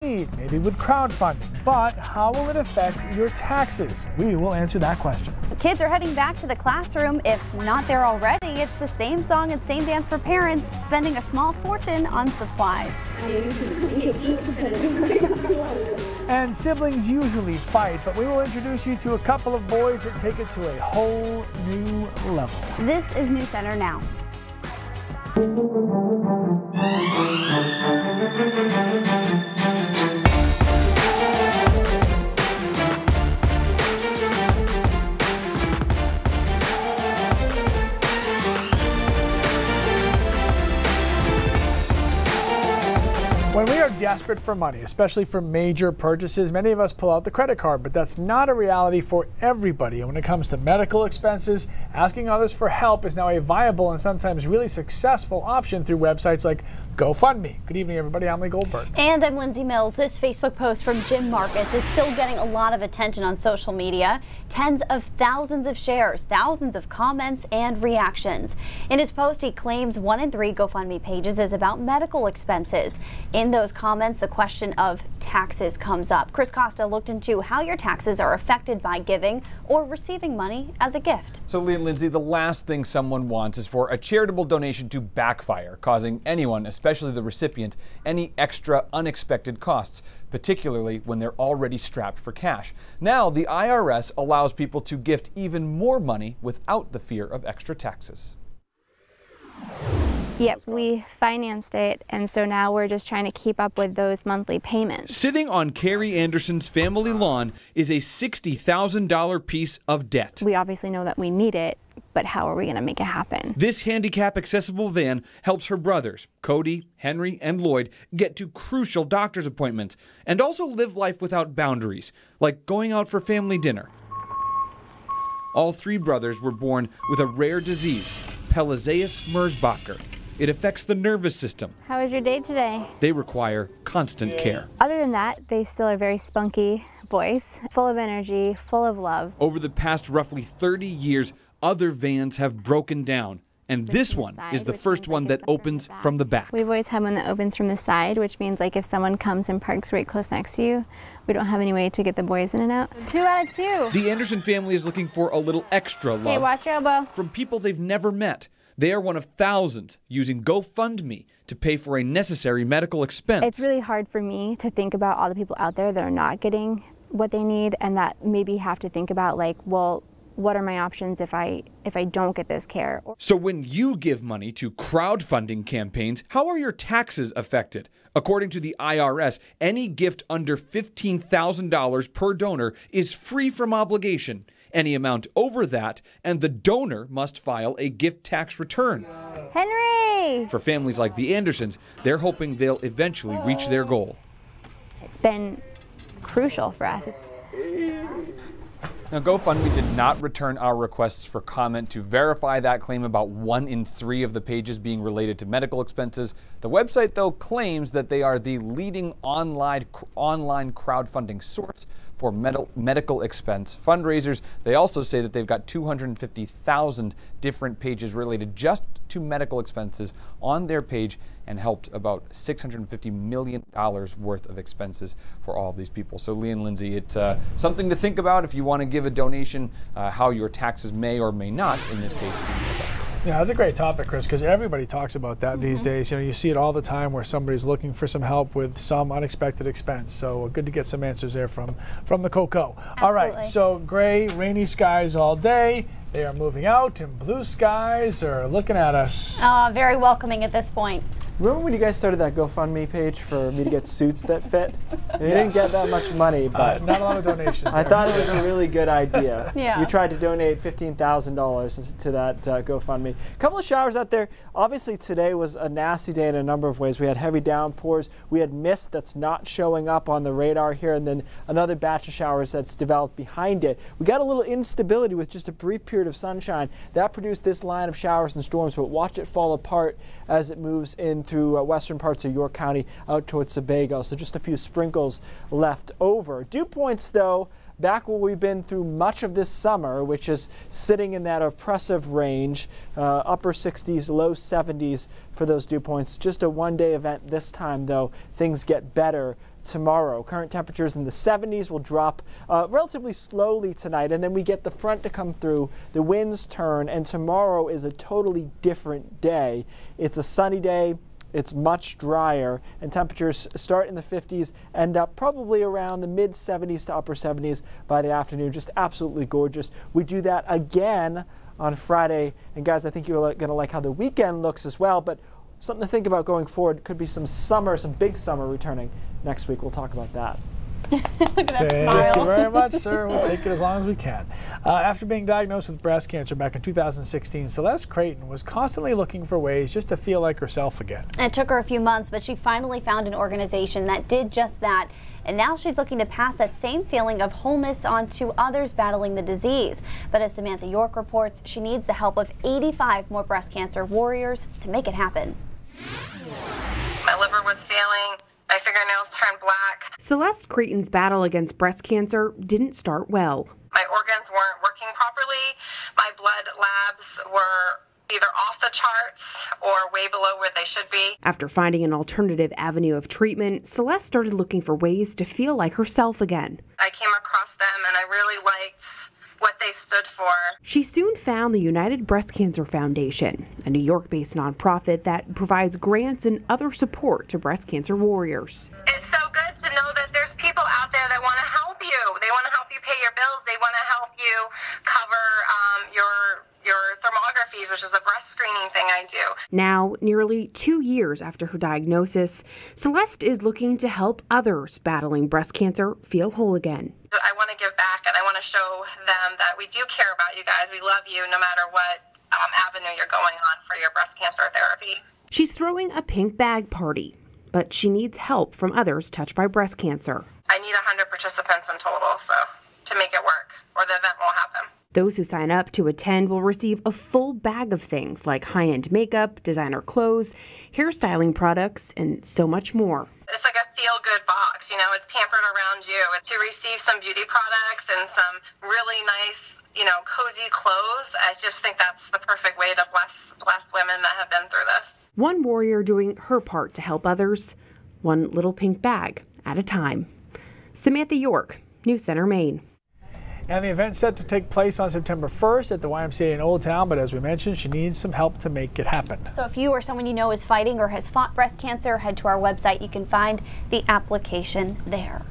maybe with crowdfunding, but how will it affect your taxes? We will answer that question. Kids are heading back to the classroom. If not there already, it's the same song and same dance for parents, spending a small fortune on supplies. And siblings usually fight, but we will introduce you to a couple of boys that take it to a whole new level. This is News Center Now. When we are desperate for money, especially for major purchases, many of us pull out the credit card, but that's not a reality for everybody. And when it comes to medical expenses, asking others for help is now a viable and sometimes really successful option through websites like GoFundMe. Good evening, everybody. I'm Lee Goldberg. And I'm Lindsay Mills. This Facebook post from Jim Marcus is still getting a lot of attention on social media. Tens of thousands of shares, thousands of comments and reactions. In his post, he claims 1 in 3 GoFundMe pages is about medical expenses. In those comments, the question of taxes comes up. Chris Costa looked into how your taxes are affected by giving or receiving money as a gift. So Lee and Lindsay, the last thing someone wants is for a charitable donation to backfire, causing anyone, especially the recipient, any extra unexpected costs, particularly when they're already strapped for cash. Now, the IRS allows people to gift even more money without the fear of extra taxes. Yep, we financed it, and so now we're just trying to keep up with those monthly payments. Sitting on Carrie Anderson's family lawn is a $60,000 piece of debt. We obviously know that we need it, but how are we going to make it happen? This handicap-accessible van helps her brothers, Cody, Henry, and Lloyd, get to crucial doctor's appointments and also live life without boundaries, like going out for family dinner. All 3 brothers were born with a rare disease, Pelizaeus-Merzbacher. It affects the nervous system. How was your day today? They require constant care. Other than that, they still are very spunky boys, full of energy, full of love. Over the past roughly 30 years, other vans have broken down, and this one is the first one that opens from the back. We've always had one that opens from the side, which means like if someone comes and parks right close next to you, we don't have any way to get the boys in and out. 2 out of 2. The Anderson family is looking for a little extra love. Hey, watch your elbow. From people they've never met. They are one of thousands using GoFundMe to pay for a necessary medical expense. It's really hard for me to think about all the people out there that are not getting what they need and that maybe have to think about like, well, what are my options if I don't get this care? So when you give money to crowdfunding campaigns, how are your taxes affected? According to the IRS, any gift under $15,000 per donor is free from obligation. Any amount over that, and the donor must file a gift tax return. Henry! For families like the Andersons, they're hoping they'll eventually reach their goal. It's been crucial for us. Now, GoFundMe did not return our requests for comment to verify that claim about 1 in 3 of the pages being related to medical expenses. The website, though, claims that they are the leading online crowdfunding source for medical expense fundraisers. They also say that they've got 250,000 different pages related just to medical expenses on their page and helped about $650 million worth of expenses for all of these people. So Lee and Lindsay, it's something to think about if you want to give a donation, how your taxes may or may not, in this case, be affected. Yeah, that's a great topic, Chris, because everybody talks about that these days. You know, you see it all the time where somebody's looking for some help with some unexpected expense. So good to get some answers there from the Coco. Absolutely. All right, so gray, rainy skies all day. They are moving out, and blue skies are looking at us. Very welcoming at this point. Remember when you guys started that GoFundMe page for me to get suits that fit? They didn't get that much money, but not a lot of donations. I thought it was a really good idea. Yeah. You tried to donate $15,000 to that GoFundMe. A couple of showers out there. Obviously today was a nasty day in a number of ways. We had heavy downpours. We had mist that's not showing up on the radar here, and then another batch of showers that's developed behind it. We got a little instability with just a brief period of sunshine. That produced this line of showers and storms, but watch it fall apart as it moves in through western parts of York County out towards Sebago. So just a few sprinkles left over. Dew points, though, back where we've been through much of this summer, which is sitting in that oppressive range, upper 60s, low 70s for those dew points. Just a one-day event this time, though. Things get better tomorrow. Current temperatures in the 70s will drop relatively slowly tonight, and then we get the front to come through, the winds turn, and tomorrow is a totally different day. It's a sunny day. It's much drier, and temperatures start in the 50s, end up probably around the mid 70s to upper 70s by the afternoon. Just absolutely gorgeous. We do that again on Friday, and guys, I think you're going to like how the weekend looks as well, but something to think about going forward. Could be some summer, some big summer returning next week. We'll talk about that. Look at that smile. Thank you very much, sir. We'll take it as long as we can. After being diagnosed with breast cancer back in 2016, Celeste Creighton was constantly looking for ways just to feel like herself again. It took her a few months, but she finally found an organization that did just that. And now she's looking to pass that same feeling of wholeness on to others battling the disease. But as Samantha York reports, she needs the help of 85 more breast cancer warriors to make it happen. My liver was failing. My fingernails turned black. Celeste Creighton's battle against breast cancer didn't start well. My organs weren't working properly. My blood labs were either off the charts or way below where they should be. After finding an alternative avenue of treatment, Celeste started looking for ways to feel like herself again. I came across them and I really liked what they stood for. She soon found the United Breast Cancer Foundation, a New York-based nonprofit that provides grants and other support to breast cancer warriors. It's so good to know that there's people out there that want to help you. They want to help you pay your bills. They want to help you cover your thermographies, which is a breast screening thing I do. Now, nearly 2 years after her diagnosis, Celeste is looking to help others battling breast cancer feel whole again. I want to give back, and I want to show them that we do care about you guys. We love you no matter what avenue you're going on for your breast cancer therapy. She's throwing a pink bag party, but she needs help from others touched by breast cancer. I need 100 participants in total, so to make it work, or the event won't happen. Those who sign up to attend will receive a full bag of things like high-end makeup, designer clothes, hairstyling products, and so much more. It's like a feel-good box, you know, it's pampered around you. It's to receive some beauty products and some really nice, you know, cozy clothes. I just think that's the perfect way to bless women that have been through this. One warrior doing her part to help others, one little pink bag at a time. Samantha York, News Center, Maine. And the event's set to take place on September 1st at the YMCA in Old Town, but as we mentioned, she needs some help to make it happen. So if you or someone you know is fighting or has fought breast cancer, head to our website. You can find the application there.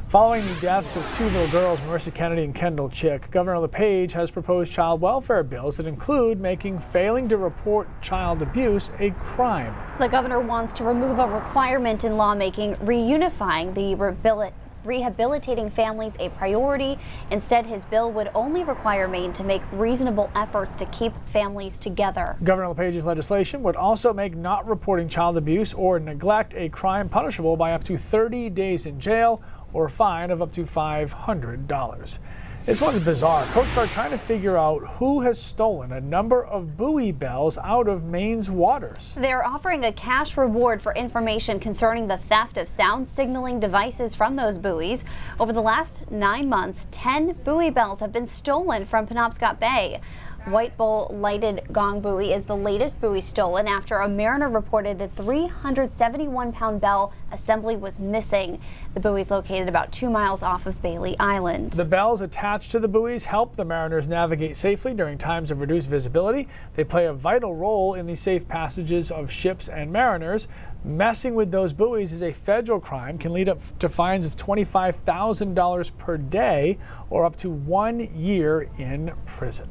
Following the deaths of two little girls, Marissa Kennedy and Kendall Chick, Governor LePage has proposed child welfare bills that include making failing to report child abuse a crime. The governor wants to remove a requirement in lawmaking, reunifying the rehabilitating families a priority. Instead, his bill would only require Maine to make reasonable efforts to keep families together. Governor LePage's legislation would also make not reporting child abuse or neglect a crime punishable by up to 30 days in jail or a fine of up to $500. This one's bizarre. Coast Guard trying to figure out who has stolen a number of buoy bells out of Maine's waters. They're offering a cash reward for information concerning the theft of sound signaling devices from those buoys. Over the last 9 months, 10 buoy bells have been stolen from Penobscot Bay. White Bull lighted gong buoy is the latest buoy stolen after a mariner reported the 371-pound bell assembly was missing. The buoy is located about 2 miles off of Bailey Island. The bells attached to the buoys help the mariners navigate safely during times of reduced visibility. They play a vital role in the safe passages of ships and mariners. Messing with those buoys is a federal crime, can lead up to fines of $25,000 per day or up to 1 year in prison.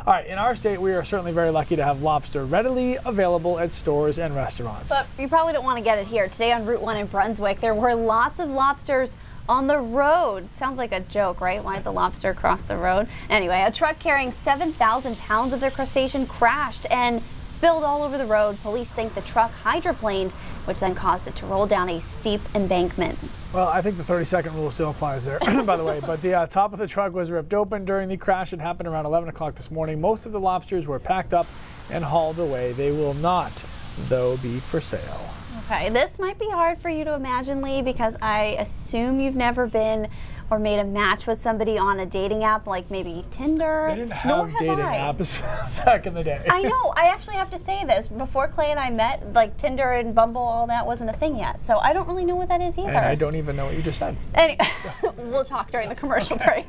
All right, in our state, we are certainly very lucky to have lobster readily available at stores and restaurants. But you probably don't want to get it here. Today on Route 1 in Brunswick, there were lots of lobsters on the road. Sounds like a joke, right? Why'd the lobster cross the road? Anyway, a truck carrying 7,000 pounds of their crustacean crashed and spilled all over the road. Police think the truck hydroplaned, which then caused it to roll down a steep embankment. Well, I think the 30-second rule still applies there, by the way. But the top of the truck was ripped open during the crash. It happened around 11 o'clock this morning. Most of the lobsters were packed up and hauled away. They will not, though, be for sale. Okay, this might be hard for you to imagine, Lee, because I assume you've never been or made a match with somebody on a dating app like maybe Tinder. They didn't have dating apps back in the day. I know. I actually have to say this. Before Clay and I met, like Tinder and Bumble, all that wasn't a thing yet. So I don't really know what that is either. And I don't even know what you just said. We'll talk during the commercial break.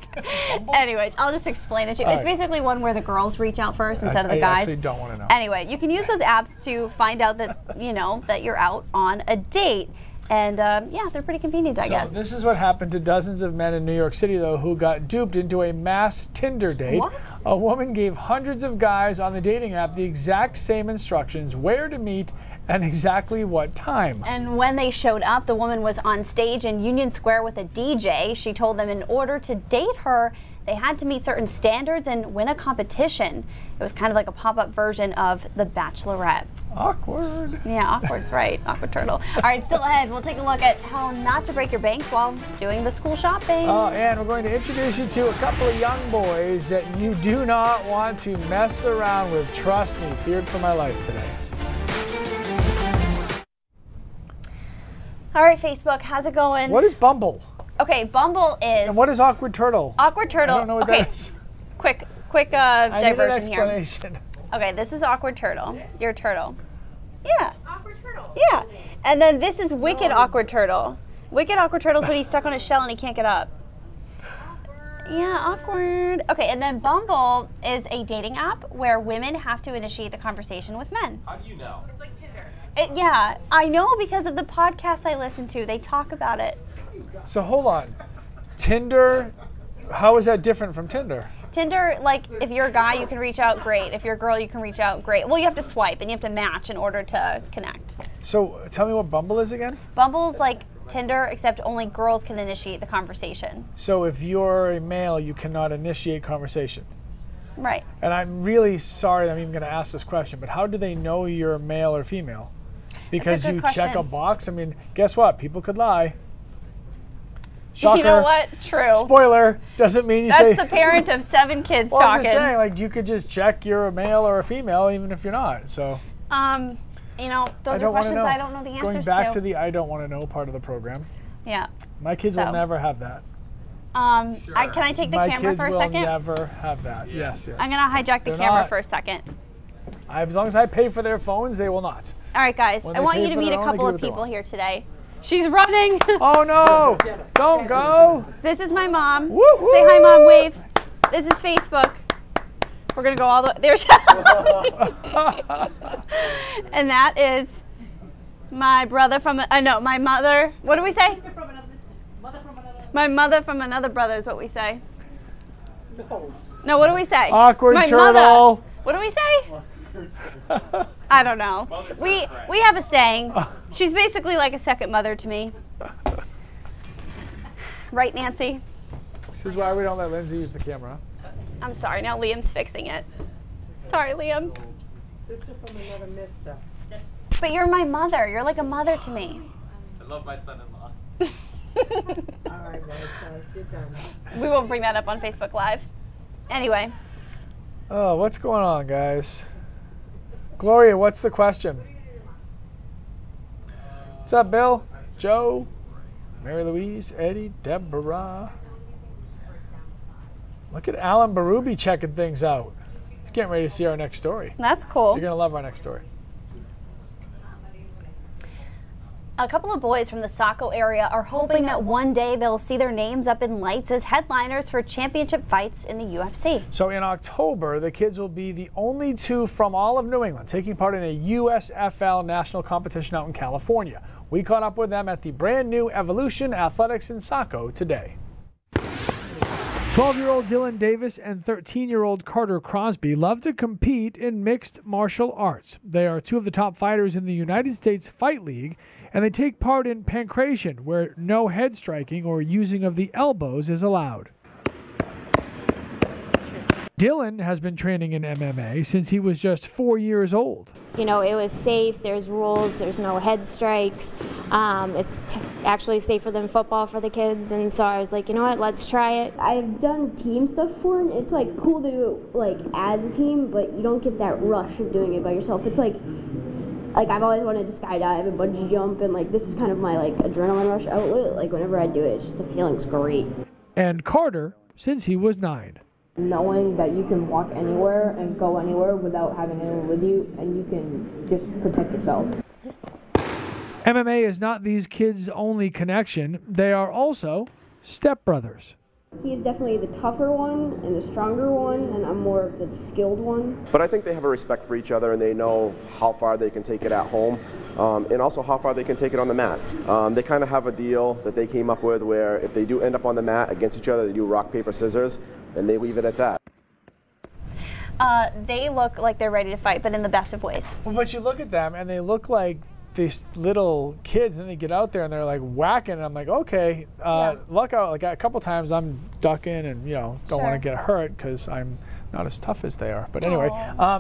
Anyway, I'll just explain it to you. It's basically one where the girls reach out first instead of the guys. I actually don't want to know. Anyway, you can use those apps to find out that, you know, that you're out on a date. And yeah, they're pretty convenient, I guess. This is what happened to dozens of men in New York City, though, who got duped into a mass Tinder date. What? A woman gave hundreds of guys on the dating app the exact same instructions, where to meet and exactly what time. And when they showed up, the woman was on stage in Union Square with a DJ. She told them in order to date her, they had to meet certain standards and win a competition. It was kind of like a pop-up version of The Bachelorette. Awkward. Yeah, awkward's right. Awkward turtle. All right, still ahead, we'll take a look at how not to break your bank while doing the school shopping. And we're going to introduce you to a couple of young boys that you do not want to mess around with. Trust me, feared for my life today. All right, Facebook, how's it going? What is Bumble? Okay, Bumble is... And what is Awkward Turtle? Awkward Turtle. I don't know what that is. Quick I need an diversion here. explanation. Okay, this is Awkward Turtle. Your turtle. Yeah. Awkward Turtle. Yeah. And then this is Wicked Awkward Turtle. Wicked Awkward Turtle is when he's stuck on his shell and he can't get up. Yeah, awkward. Okay, and then Bumble is a dating app where women have to initiate the conversation with men. How do you know? It's like Tinder. Yeah, I know because of the podcast I listen to. They talk about it. So hold on. Tinder, how is that different from Tinder? Tinder, like, if you're a guy, you can reach out, great. If you're a girl, you can reach out, great. Well, you have to swipe and you have to match in order to connect. So tell me what Bumble is again? Bumble's like Tinder, except only girls can initiate the conversation. So if you're a male, you cannot initiate conversation. Right. And I'm really sorry that I'm even going to ask this question, but how do they know you're a male or female? Because That's a you good check a question. box? I mean, guess what? People could lie. Shocker. You know what? True. Spoiler. Doesn't mean you say... That's the parent of 7 kids well, talking. I'm just saying, like, you could just check you're a male or a female even if you're not, so... You know, those are questions I don't know the answers Going back to the I don't want to know part of the program. Yeah. My kids will never have that. Can I take the camera for a second? My kids will never have that. Yes, yes. I'm going to hijack the camera for a second. As long as I pay for their phones, they will not. All right, guys. I want you to meet a couple of people here today. She's running. Oh, no. Don't go. This is my mom. Woo-hoo. Say hi, Mom. Wave. This is Facebook. We're going to go all the way. There's and that is my brother from, my mother. What do we say? My mother from another brother is what we say. No, what do we say? Awkward my turtle. Mother. What do we say? I don't know. We have a saying. She's basically like a second mother to me. Right, Nancy? This is why we don't let Lindsay use the camera. I'm sorry. Now Liam's fixing it. Sorry, Liam. Sister from another mister. But you're my mother. You're like a mother to me. I love my son-in-law. All right, guys, you're done. We won't bring that up on Facebook Live. Anyway. Oh, what's going on, guys? Gloria, what's the question? What's up, Bill? Joe? Mary Louise? Eddie? Deborah? Look at Alan Barubi checking things out. He's getting ready to see our next story. That's cool. You're going to love our next story. A couple of boys from the Saco area are hoping that one day they'll see their names up in lights as headliners for championship fights in the UFC. So in October, the kids will be the only 2 from all of New England taking part in a USFL national competition out in California. We caught up with them at the brand new Evolution Athletics in Saco today. 12-year-old Dylan Davis and 13-year-old Carter Crosby love to compete in mixed martial arts. They are 2 of the top fighters in the United States Fight League, and they take part in pankration, where no head striking or using of the elbows is allowed. Dylan has been training in MMA since he was just 4 years old. You know, it was safe, there's rules, there's no head strikes. It's actually safer than football for the kids, and so I was like, you know what, let's try it. I've done team stuff before, and it's like cool to do it like as a team, but you don't get that rush of doing it by yourself. It's like I've always wanted to skydive and bungee jump, and like this is kind of my like adrenaline rush outlet. Like whenever I do it, it's just the feeling's great. and Carter since he was 9. Knowing that you can walk anywhere and go anywhere without having anyone with you, and you can just protect yourself. MMA is not these kids' only connection. They are also stepbrothers. He's definitely the tougher one and the stronger one, and I'm more of the skilled one. But I think they have a respect for each other, and they know how far they can take it at home, and also how far they can take it on the mats. They kind of have a deal that they came up with where if they do end up on the mat against each other, they do rock, paper, scissors, and they leave it at that. They look like they're ready to fight, but in the best of ways. Well, but you look at them, and they look like these little kids, and then they get out there and they're like whacking, and I'm like, okay, luck out. Like a couple times I'm ducking and don't want to get hurt because I'm not as tough as they are. But anyway,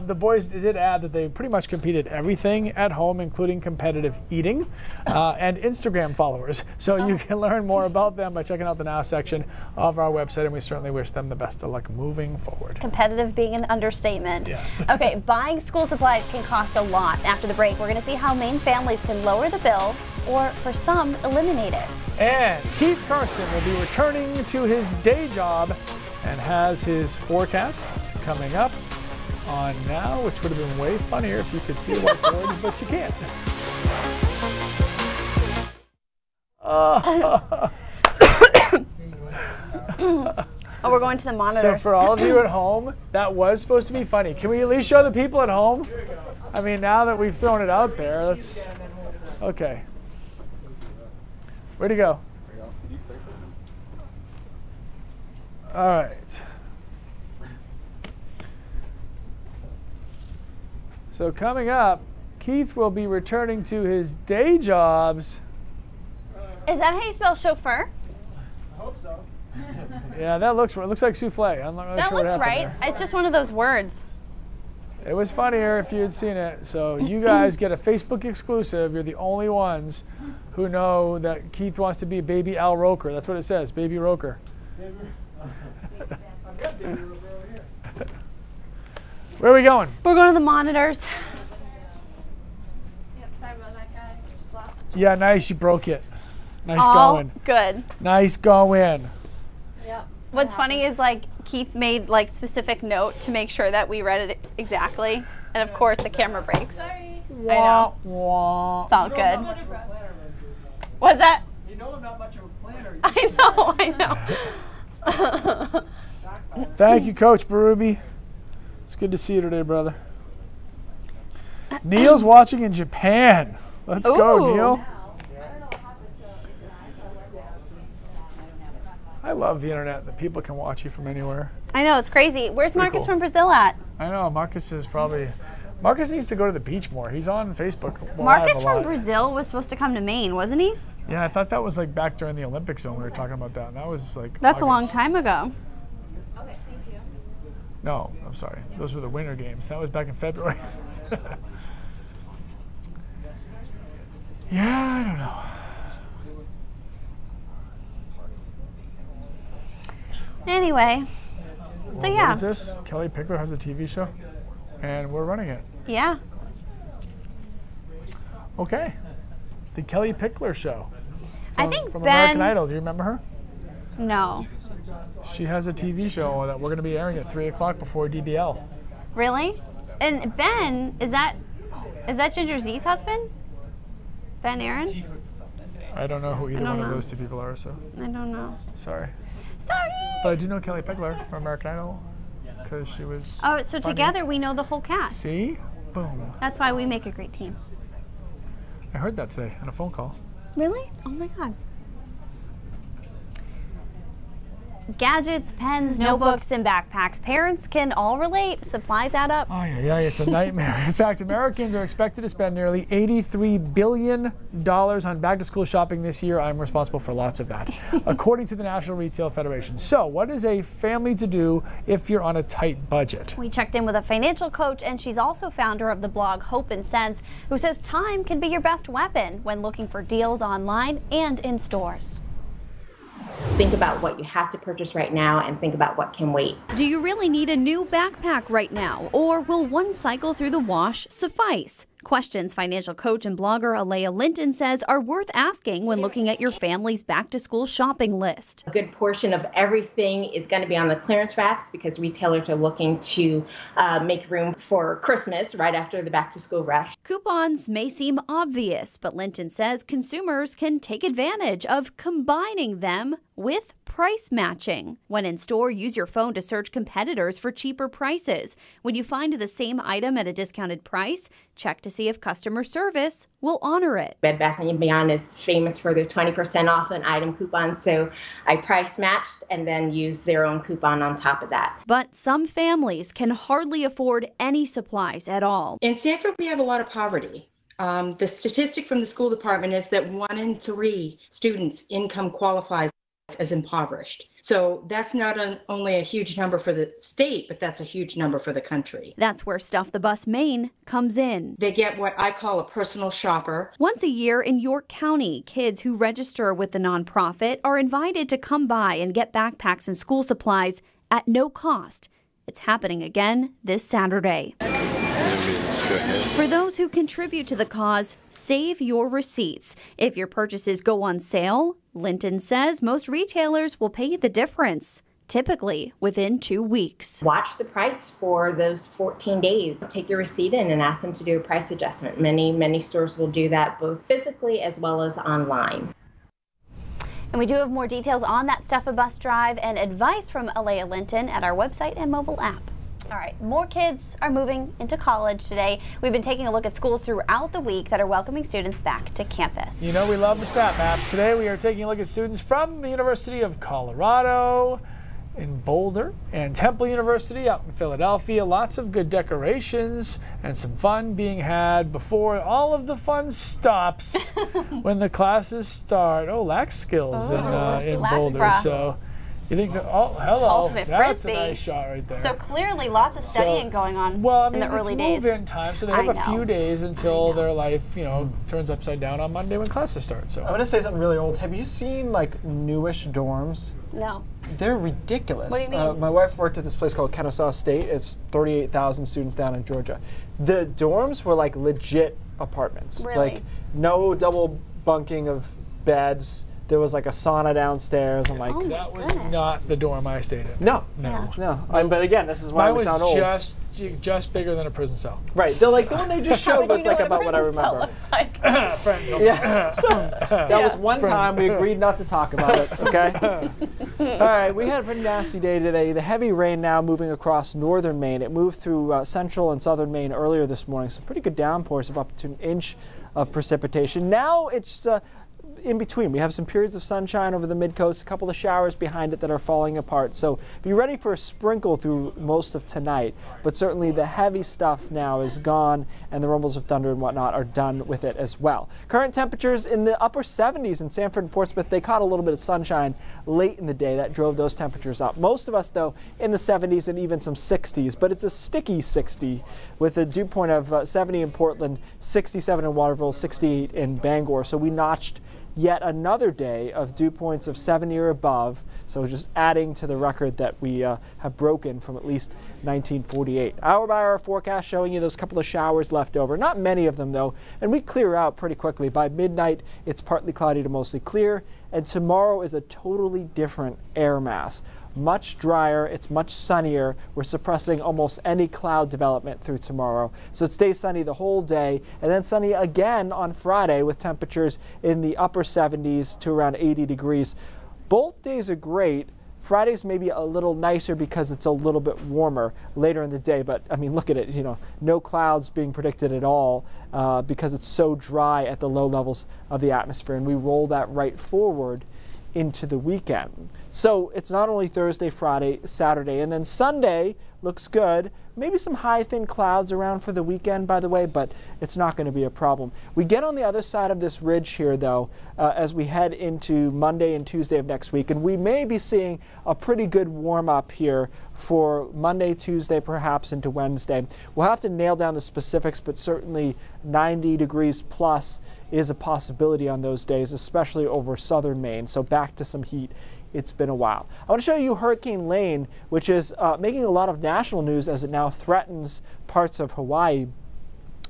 the boys did add that they pretty much competed everything at home, including competitive eating and Instagram followers. So you can learn more about them by checking out the Now section of our website, and we certainly wish them the best of luck moving forward. Competitive being an understatement. Yes. Okay, buying school supplies can cost a lot. After the break, we're going to see how Maine families can lower the bill, or for some, eliminate it. And Keith Carson will be returning to his day job and has his forecast coming up on Now, which would have been way funnier if you could see the whiteboard, but you can't. Oh, we're going to the monitors. So for all of you at home, that was supposed to be funny. Can we at least show the people at home? I mean, now that we've thrown it out there, let's... Okay. Where'd he go? All right. So coming up, Keith will be returning to his day jobs. Is that how you spell chauffeur? I hope so. Yeah, that looks like souffle. I'm not really that sure what looks happened right. there. It's just one of those words. It was funnier if you had seen it. So you guys get a Facebook exclusive. You're the only ones who know that Keith wants to be baby Al Roker. That's what it says, baby Roker. Where are we going? We're going to the monitors. Yep, sorry about that, guys. Just lost. Yeah, nice. You broke it. Nice All going. good. Nice going. Yep. What's funny is like Keith made like specific note to make sure that we read it exactly, and of course the camera breaks. Sorry. I know. It's all good. What's that? You know I'm not much of a planner. I know. Thank you, Coach Berube. It's good to see you today, brother. Neil's watching in Japan. Let's go, Neil. I love the internet, that people can watch you from anywhere. I know, it's crazy. Where's Marcus from Brazil at? I know, Marcus needs to go to the beach more. He's on Facebook. Marcus from Brazil was supposed to come to Maine, wasn't he? Yeah, I thought that was like back during the Olympics when we were talking about that. And that was like That's August. a long time ago. Okay, thank you. No, I'm sorry. Those were the Winter Games. That was back in February. Yeah, I don't know. Anyway, so yeah. What is this? Kelly Pickler has a TV show, and we're running it. Yeah. Okay. The Kelly Pickler Show. I think from Ben. American Idol. Do you remember her? No. She has a TV show that we're going to be airing at 3 o'clock before DBL. Really? And Ben, is that Ginger Z's husband? Ben Aaron? I don't know who either one of those two people are, so. I don't know. Sorry. Sorry. But I do know Kelly Pickler from American Idol because she was. Oh, so funny. together we know the whole cast. See? Boom. That's why we make a great team. I heard that today on a phone call. Really? Oh my God. Gadgets, pens, notebooks, and backpacks. Parents can all relate. Supplies add up. Oh, yeah, it's a nightmare. In fact, Americans are expected to spend nearly $83 billion on back-to-school shopping this year. I'm responsible for lots of that, according to the National Retail Federation. So, what is a family to do if you're on a tight budget? We checked in with a financial coach, and she's also founder of the blog Hope and Sense, who says time can be your best weapon when looking for deals online and in stores. Think about what you have to purchase right now and think about what can wait. Do you really need a new backpack right now, or will one cycle through the wash suffice? Questions financial coach and blogger Alea Linton says are worth asking when looking at your family's back-to-school shopping list. A good portion of everything is going to be on the clearance racks because retailers are looking to make room for Christmas right after the back-to-school rush. Coupons may seem obvious, but Linton says consumers can take advantage of combining them with price matching. When in store, use your phone to search competitors for cheaper prices. When you find the same item at a discounted price, check to see if customer service will honor it. Bed Bath & Beyond is famous for their 20% off an item coupon, so I price matched and then used their own coupon on top of that. But some families can hardly afford any supplies at all. In Sanford, we have a lot of poverty. The statistic from the school department is that 1 in 3 students' income qualifies as impoverished. So that's not only a huge number for the state, but that's a huge number for the country. That's where Stuff the Bus Maine comes in. They get what I call a personal shopper. Once a year in York County, kids who register with the nonprofit are invited to come by and get backpacks and school supplies at no cost. It's happening again this Saturday. For those who contribute to the cause, save your receipts. If your purchases go on sale, Linton says most retailers will pay the difference, typically within 2 weeks. Watch the price for those 14 days. Take your receipt in and ask them to do a price adjustment. Many stores will do that both physically as well as online. And we do have more details on that Stuff a Bus drive and advice from Alea Linton at our website and mobile app. All right, more kids are moving into college today. We've been taking a look at schools throughout the week that are welcoming students back to campus. You know we love the stat map. Today we are taking a look at students from the University of Colorado in Boulder and Temple University out in Philadelphia. Lots of good decorations and some fun being had before all of the fun stops when the classes start. Oh, lax skills in Boulder. So you think that, oh, hello, Ultimate that's Frisbee. a nice shot right there. So clearly lots of studying going on in the early days. It's move-in time, so they have a few days until their life, turns upside down on Monday when classes start. So I'm going to say something really old. Have you seen, like, newish dorms? No. They're ridiculous. What do you mean? My wife worked at this place called Kennesaw State. It's 38,000 students down in Georgia. The dorms were like legit apartments. Really? Like no double bunking of beds. There was like a sauna downstairs. I'm like, that was not the dorm I stayed in. No. But again, this is why we sound old. Mine was just bigger than a prison cell. Right. They're like the one they just showed was like about what I remember. Yeah. So that was one time we agreed not to talk about it. Okay. All right. We had a pretty nasty day today. The heavy rain now moving across northern Maine. It moved through central and southern Maine earlier this morning. Some pretty good downpours of up to an inch of precipitation. Now it's in between. We have some periods of sunshine over the mid-coast, a couple of showers behind it that are falling apart. So be ready for a sprinkle through most of tonight. But certainly the heavy stuff now is gone, and the rumbles of thunder and whatnot are done with it as well. Current temperatures in the upper 70s in Sanford and Portsmouth. They caught a little bit of sunshine late in the day. That drove those temperatures up. Most of us, though, in the 70s and even some 60s. But it's a sticky 60 with a dew point of 70 in Portland, 67 in Waterville, 68 in Bangor. So we notched yet another day of dew points of 70 or above, so just adding to the record that we have broken from at least 1948. Hour by hour forecast showing you those couple of showers left over. Not many of them though, and we clear out pretty quickly. By midnight, it's partly cloudy to mostly clear, and tomorrow is a totally different air mass. Much drier, it's much sunnier. We're suppressing almost any cloud development through tomorrow. So it stays sunny the whole day, and then sunny again on Friday with temperatures in the upper 70s to around 80 degrees. Both days are great. Friday's maybe a little nicer because it's a little bit warmer later in the day, but I mean, look at it, no clouds being predicted at all because it's so dry at the low levels of the atmosphere, and we roll that right forward into the weekend. So it's not only Thursday, Friday, Saturday, and then Sunday looks good. Maybe some high thin clouds around for the weekend, by the way, but it's not going to be a problem. We get on the other side of this ridge here, though, as we head into Monday and Tuesday of next week, and we may be seeing a pretty good warm up here for Monday, Tuesday, perhaps into Wednesday. We'll have to nail down the specifics, but certainly 90 degrees plus is a possibility on those days, especially over southern Maine. So back to some heat. It's been a while. I want to show you Hurricane Lane, which is making a lot of national news as it now threatens parts of Hawaii.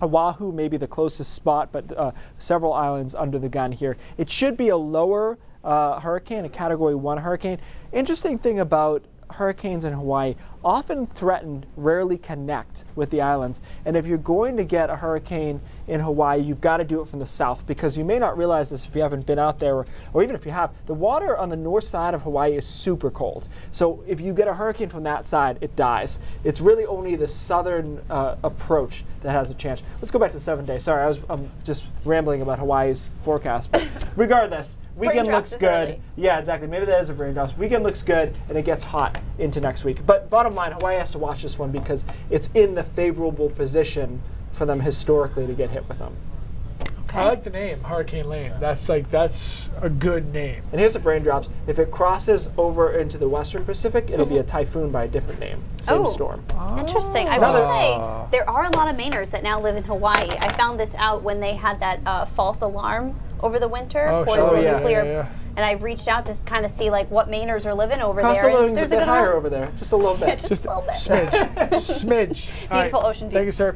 Oahu may be the closest spot, but several islands under the gun here. It should be a lower hurricane, a Category 1 hurricane. Interesting thing about hurricanes in Hawaii, often threaten, rarely connect with the islands. And if you're going to get a hurricane in Hawaii, you've got to do it from the south, because you may not realize this if you haven't been out there, or even if you have. The water on the north side of Hawaii is super cold. So if you get a hurricane from that side, it dies. It's really only the southern approach that has a chance. Let's go back to 7 days. Sorry, I'm just rambling about Hawaii's forecast. But regardless, weekend looks good. Yeah, exactly. Maybe that is a raindrops. Weekend looks good, and it gets hot into next week. But bottom line, Hawaii has to watch this one because it's in the favorable position for them historically to get hit with them. I like the name, Hurricane Lane. That's a good name. And here's the raindrops. If it crosses over into the Western Pacific, it'll be a typhoon by a different name. Same storm. Interesting. I will say, there are a lot of Mainers that now live in Hawaii. I found this out when they had that false alarm over the winter for the nuclear. And I reached out to kind of see like what Mainers are living over Cost there. Cost of living is a bit higher over there, just a little bit. just a little bit. Smidge. Beautiful ocean view. Thank you, sir.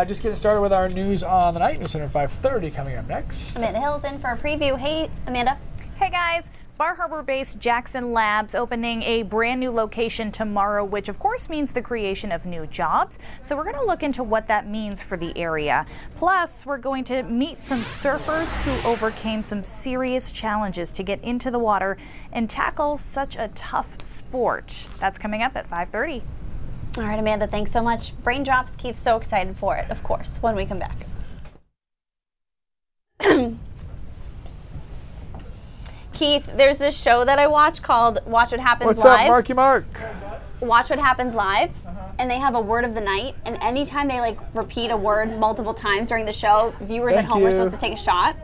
Just getting started with our news on the night. News Center 5:30 coming up next. Amanda Hill's in for a preview. Hey, Amanda. Hey, guys. Bar Harbor-based Jackson Labs opening a brand new location tomorrow, which of course means the creation of new jobs. So we're going to look into what that means for the area. Plus, we're going to meet some surfers who overcame some serious challenges to get into the water and tackle such a tough sport. That's coming up at 5:30. All right, Amanda, thanks so much. Braindrops, Keith's so excited for it, of course, when we come back. Keith, there's this show that I watch called Watch What Happens Live. What's up, Marky Mark? Watch What Happens Live, and they have a word of the night, and anytime they like repeat a word multiple times during the show, viewers at home are supposed to take a shot.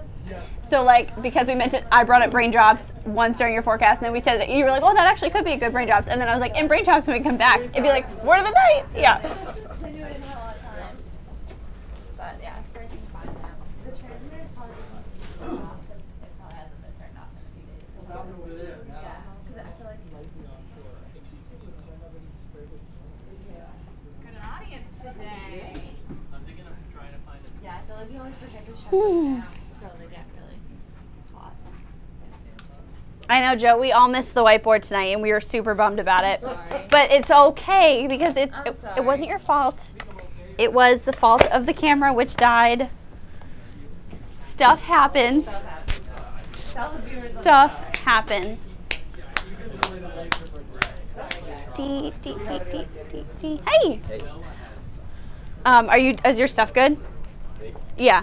So like, because we mentioned, I brought up braindrops once during your forecast, and then we said it, you were like, oh, that actually could be a good braindrops, and then I was like, in braindrops when we come back, it'd be like, word of the night, yeah. I know, Joe, we all missed the whiteboard tonight and we were super bummed about it. But it's okay because it wasn't your fault. It was the fault of the camera, which died. Stuff happens. Stuff happens. Hey! Is your stuff good? Yeah.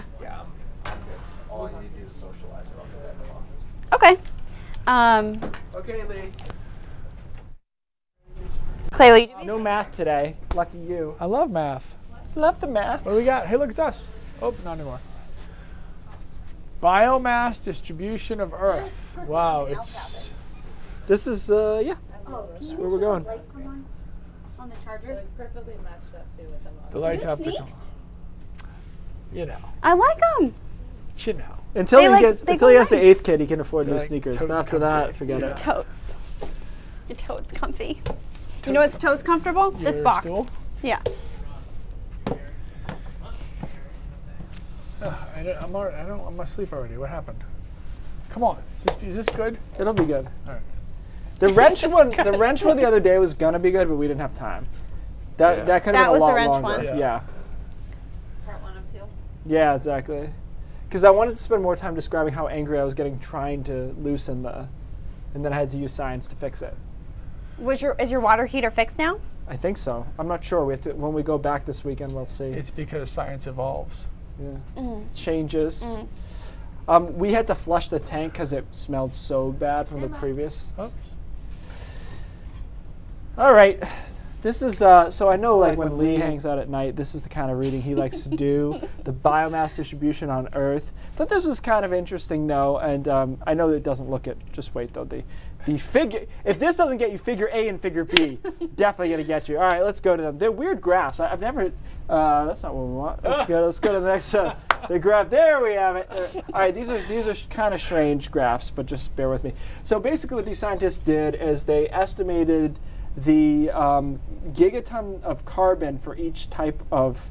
All I need to do is socialize around the Okay. Okay, Lee. Clay, will you do no math today. Lucky you. I love math. Love the math. What do we got? Hey, look at us. Oh, not anymore. Biomass distribution of Earth. Wow, it's. This is yeah. This is where we're going. On the chargers? Perfectly matched up too with them. The lights have to come. You know. I like them. You know. Until he has the 8th kid, he can afford new sneakers. And after that, forget it. Totes. Your totes comfy. You know what's totes comfortable? This box. Stool? Yeah. I'm asleep already. What happened? Come on. Is this good? It'll be good. All right. The wrench one the other day was gonna be good, but we didn't have time. That could have been a lot longer. Yeah. Part 1 of 2. Yeah, exactly. Because I wanted to spend more time describing how angry I was getting trying to loosen and then I had to use science to fix it. Is your water heater fixed now? I think so. I'm not sure. We have to, when we go back this weekend, we'll see. It's because science evolves. Yeah. Changes. We had to flush the tank because it smelled so bad from the previous. Oops. All right. This is, so I know like when Lee hangs out at night, this is the kind of reading he likes to do, the biomass distribution on Earth. I thought this was kind of interesting though, and I know that it doesn't look it, just wait though, the figure, if this doesn't get you figure A and figure B, definitely gonna get you. All right, let's go to them. They're weird graphs. I've never, that's not what we want. Let's go to the next, the graph, there we have it. All right, these are kind of strange graphs, but just bear with me. So basically what these scientists did is they estimated the gigaton of carbon for each type of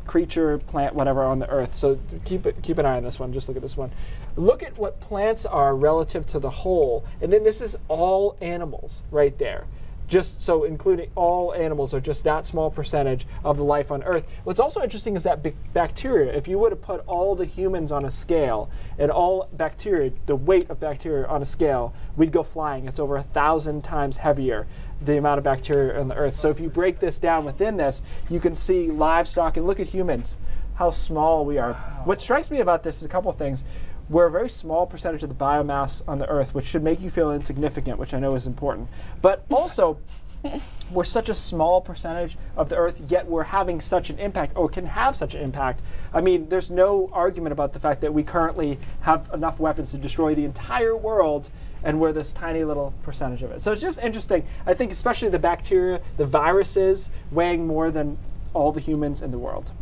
creature, plant, whatever on the earth. So keep an eye on this one. Just look at this one. Look at what plants are relative to the whole. And then this is all animals right there. Just so including all animals are just that small percentage of the life on Earth. What's also interesting is that bacteria, if you would have put all the humans on a scale and all bacteria, the weight of bacteria on a scale, we'd go flying. It's over 1,000 times heavier, the amount of bacteria on the Earth. So if you break this down within this, you can see livestock and look at humans, how small we are. Wow. What strikes me about this is a couple of things. We're a very small percentage of the biomass on the Earth, which should make you feel insignificant, which I know is important. But also, we're such a small percentage of the Earth, yet we're having such an impact, or can have such an impact. I mean, there's no argument about the fact that we currently have enough weapons to destroy the entire world, and we're this tiny little percentage of it. So it's just interesting. I think especially the bacteria, the viruses, weighing more than all the humans in the world.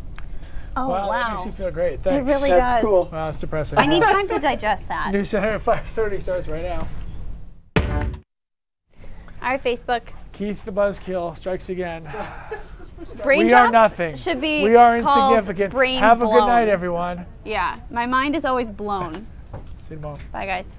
Oh, wow. That makes you feel great. Thanks. It really That's does. cool. Wow, it's depressing. I need time to digest that. News Center at 5:30 starts right now. All right, Facebook. Keith the Buzzkill strikes again. Brain we are drops nothing. Should be we are called insignificant. brain Have a good blown. night, everyone. Yeah, my mind is always blown. See you tomorrow. Bye, guys.